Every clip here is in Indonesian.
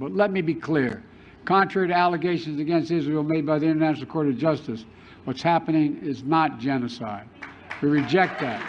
But let me be clear. Contrary to allegations against Israel made by the International Court of Justice, what's happening is not genocide. We reject that.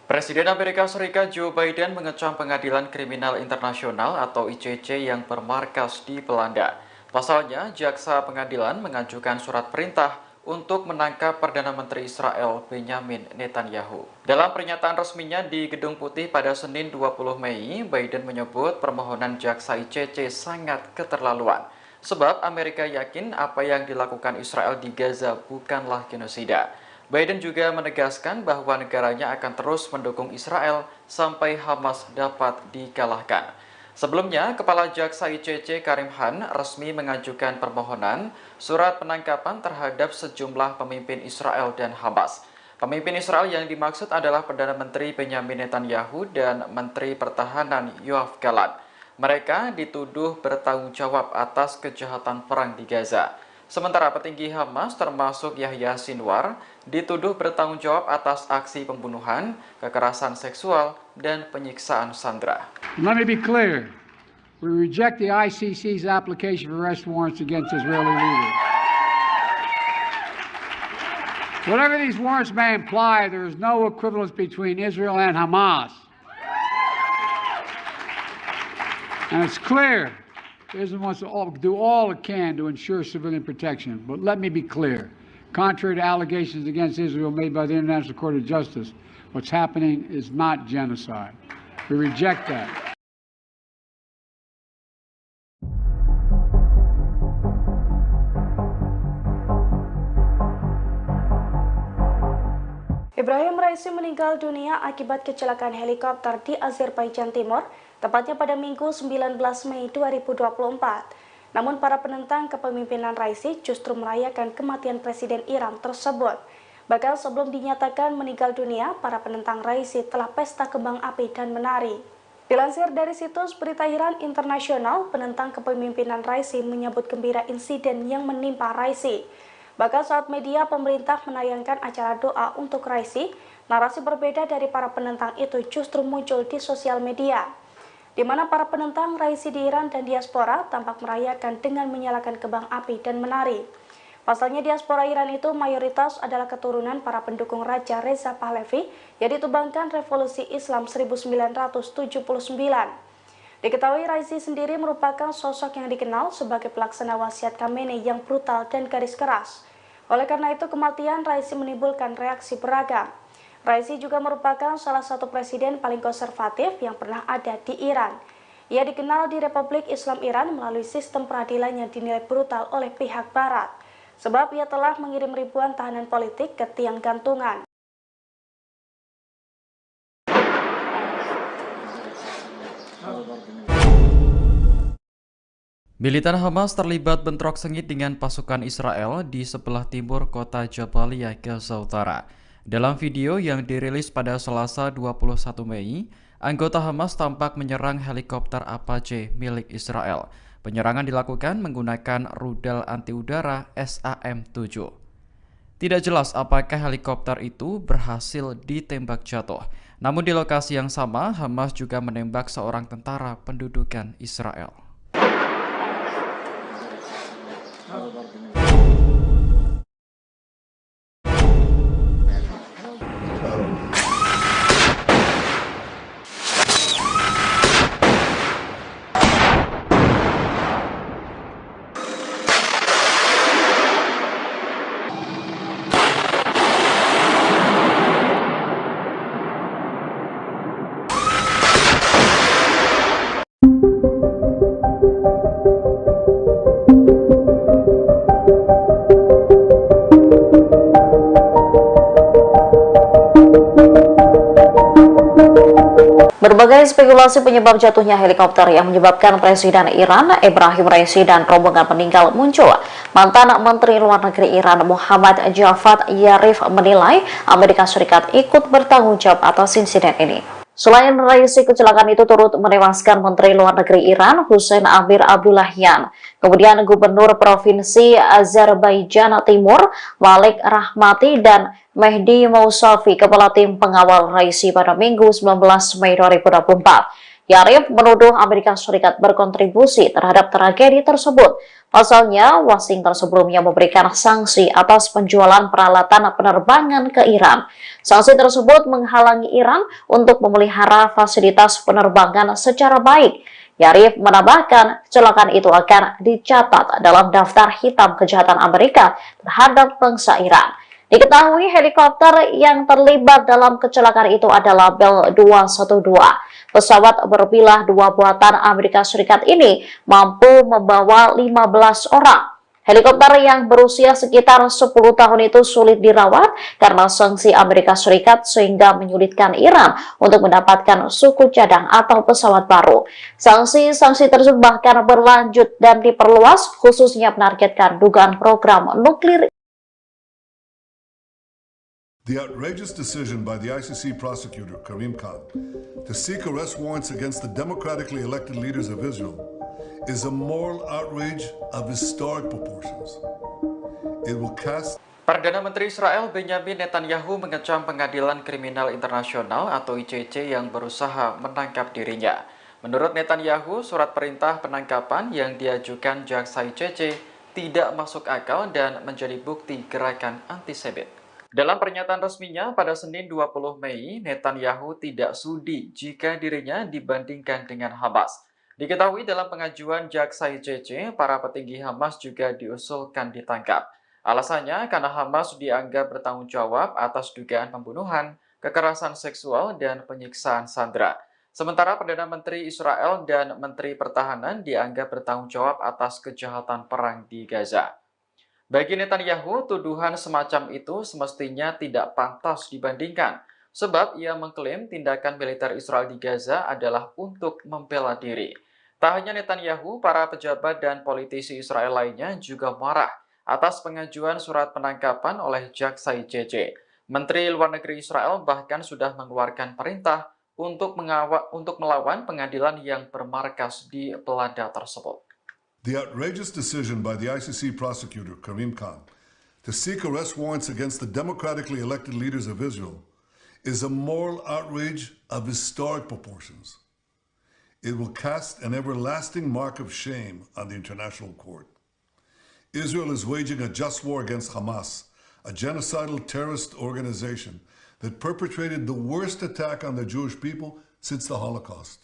Presiden Amerika Serikat Joe Biden mengecam Pengadilan Kriminal Internasional atau ICC yang bermarkas di Belanda. Pasalnya, jaksa pengadilan mengajukan surat perintah untuk menangkap Perdana Menteri Israel Benjamin Netanyahu. Dalam pernyataan resminya di Gedung Putih pada Senin 20 Mei, Biden menyebut permohonan jaksa ICC sangat keterlaluan. Sebab Amerika yakin apa yang dilakukan Israel di Gaza bukanlah genosida. Biden juga menegaskan bahwa negaranya akan terus mendukung Israel sampai Hamas dapat dikalahkan. Sebelumnya, Kepala Jaksa ICC Karim Khan resmi mengajukan permohonan surat penangkapan terhadap sejumlah pemimpin Israel dan Hamas. Pemimpin Israel yang dimaksud adalah Perdana Menteri Benjamin Netanyahu dan Menteri Pertahanan Yoav Gallant. Mereka dituduh bertanggung jawab atas kejahatan perang di Gaza. Sementara petinggi Hamas termasuk Yahya Sinwar dituduh bertanggung jawab atas aksi pembunuhan, kekerasan seksual, dan penyiksaan sandera. Let me be clear. We reject the ICC's application for arrest warrants against Israeli leaders. Whatever these warrants may imply, there is no equivalence between Israel and Hamas. And it's clear Israel wants to do all it can to ensure civilian protection. But let me be clear. Contrary to allegations against Israel made by the International Court of Justice, what's happening is not genocide. We reject that. Ibrahim Raisi meninggal dunia akibat kecelakaan helikopter di Azerbaijan Timur, tepatnya pada Minggu 19 Mei 2024. Namun para penentang kepemimpinan Raisi justru merayakan kematian Presiden Iran tersebut. Bahkan sebelum dinyatakan meninggal dunia, para penentang Raisi telah pesta kembang api dan menari. Dilansir dari situs berita Iran Internasional, penentang kepemimpinan Raisi menyambut gembira insiden yang menimpa Raisi. Bahkan saat media pemerintah menayangkan acara doa untuk Raisi, narasi berbeda dari para penentang itu justru muncul di sosial media, di mana para penentang Raisi di Iran dan diaspora tampak merayakan dengan menyalakan kembang api dan menari. Pasalnya diaspora Iran itu mayoritas adalah keturunan para pendukung Raja Reza Pahlavi yang ditumbangkan Revolusi Islam 1979. Diketahui Raisi sendiri merupakan sosok yang dikenal sebagai pelaksana wasiat Khamenei yang brutal dan garis keras. Oleh karena itu, kematian Raisi menimbulkan reaksi beragam. Raisi juga merupakan salah satu presiden paling konservatif yang pernah ada di Iran. Ia dikenal di Republik Islam Iran melalui sistem peradilan yang dinilai brutal oleh pihak Barat, sebab ia telah mengirim ribuan tahanan politik ke tiang gantungan. Militan Hamas terlibat bentrok sengit dengan pasukan Israel di sebelah timur kota Jabalia, Gaza Utara. Dalam video yang dirilis pada Selasa 21 Mei, anggota Hamas tampak menyerang helikopter Apache milik Israel. Penyerangan dilakukan menggunakan rudal anti-udara SAM-7. Tidak jelas apakah helikopter itu berhasil ditembak jatuh. Namun di lokasi yang sama, Hamas juga menembak seorang tentara pendudukan Israel. Berbagai spekulasi penyebab jatuhnya helikopter yang menyebabkan Presiden Iran Ibrahim Raisi dan rombongan meninggal muncul. Mantan Menteri Luar Negeri Iran Muhammad Javad Zarif menilai Amerika Serikat ikut bertanggung jawab atas insiden ini. Selain Raisi, kecelakaan itu turut menewaskan Menteri Luar Negeri Iran Hussein Amir Abdullahian, kemudian Gubernur Provinsi Azerbaijan Timur Malik Rahmati dan Mehdi Mousavi, Kepala Tim Pengawal Raisi pada Minggu 19 Mei 2024. Yarif menuduh Amerika Serikat berkontribusi terhadap tragedi tersebut. Pasalnya, Washington sebelumnya memberikan sanksi atas penjualan peralatan penerbangan ke Iran. Sanksi tersebut menghalangi Iran untuk memelihara fasilitas penerbangan secara baik. Yarif menambahkan, kecelakaan itu akan dicatat dalam daftar hitam kejahatan Amerika terhadap bangsa Iran. Diketahui helikopter yang terlibat dalam kecelakaan itu adalah Bell 212. Pesawat berbilah 2 buatan Amerika Serikat ini mampu membawa 15 orang. Helikopter yang berusia sekitar 10 tahun itu sulit dirawat karena sanksi Amerika Serikat sehingga menyulitkan Iran untuk mendapatkan suku cadang atau pesawat baru. Sanksi-sanksi tersebut bahkan berlanjut dan diperluas khususnya menargetkan dugaan program nuklir. The outrageous decision by the ICC prosecutor, Karim Khan, to seek arrest warrants against the democratically elected leaders of Israel is a moral outrage of historic proportions. It will cast... Perdana Menteri Israel Benjamin Netanyahu mengecam pengadilan kriminal internasional atau ICC yang berusaha menangkap dirinya. Menurut Netanyahu, surat perintah penangkapan yang diajukan jaksa ICC tidak masuk akal dan menjadi bukti gerakan antisemit. Dalam pernyataan resminya pada Senin 20 Mei, Netanyahu tidak sudi jika dirinya dibandingkan dengan Hamas. Diketahui dalam pengajuan jaksa ICC, para petinggi Hamas juga diusulkan ditangkap. Alasannya karena Hamas dianggap bertanggung jawab atas dugaan pembunuhan, kekerasan seksual, dan penyiksaan sandera. Sementara Perdana Menteri Israel dan Menteri Pertahanan dianggap bertanggung jawab atas kejahatan perang di Gaza. Bagi Netanyahu, tuduhan semacam itu semestinya tidak pantas dibandingkan, sebab ia mengklaim tindakan militer Israel di Gaza adalah untuk membela diri. Tak hanya Netanyahu, para pejabat dan politisi Israel lainnya juga marah atas pengajuan surat penangkapan oleh jaksa ICC. Menteri Luar Negeri Israel bahkan sudah mengeluarkan perintah untuk melawan pengadilan yang bermarkas di Belanda tersebut. The outrageous decision by the ICC prosecutor, Karim Khan, to seek arrest warrants against the democratically elected leaders of Israel is a moral outrage of historic proportions. It will cast an everlasting mark of shame on the international court. Israel is waging a just war against Hamas, a genocidal terrorist organization that perpetrated the worst attack on the Jewish people since the Holocaust.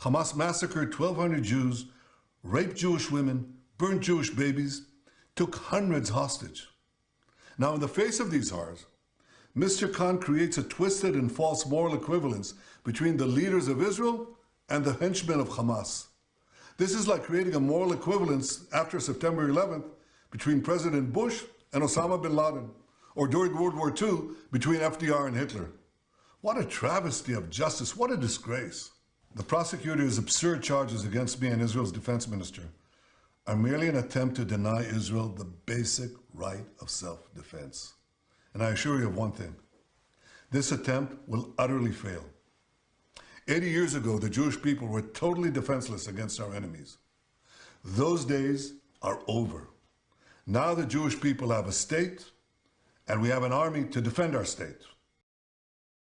Hamas massacred 1,200 Jews, raped Jewish women, burned Jewish babies, took hundreds hostage. Now, in the face of these horrors, Mr. Khan creates a twisted and false moral equivalence between the leaders of Israel and the henchmen of Hamas. This is like creating a moral equivalence after September 11th between President Bush and Osama bin Laden, or during World War II between FDR and Hitler. What a travesty of justice, what a disgrace. The prosecutor's absurd charges against me and Israel's defense minister are merely an attempt to deny Israel the basic right of self-defense. And I assure you of one thing, this attempt will utterly fail. 80 years ago, the Jewish people were totally defenseless against our enemies. Those days are over. Now the Jewish people have a state, and we have an army to defend our state.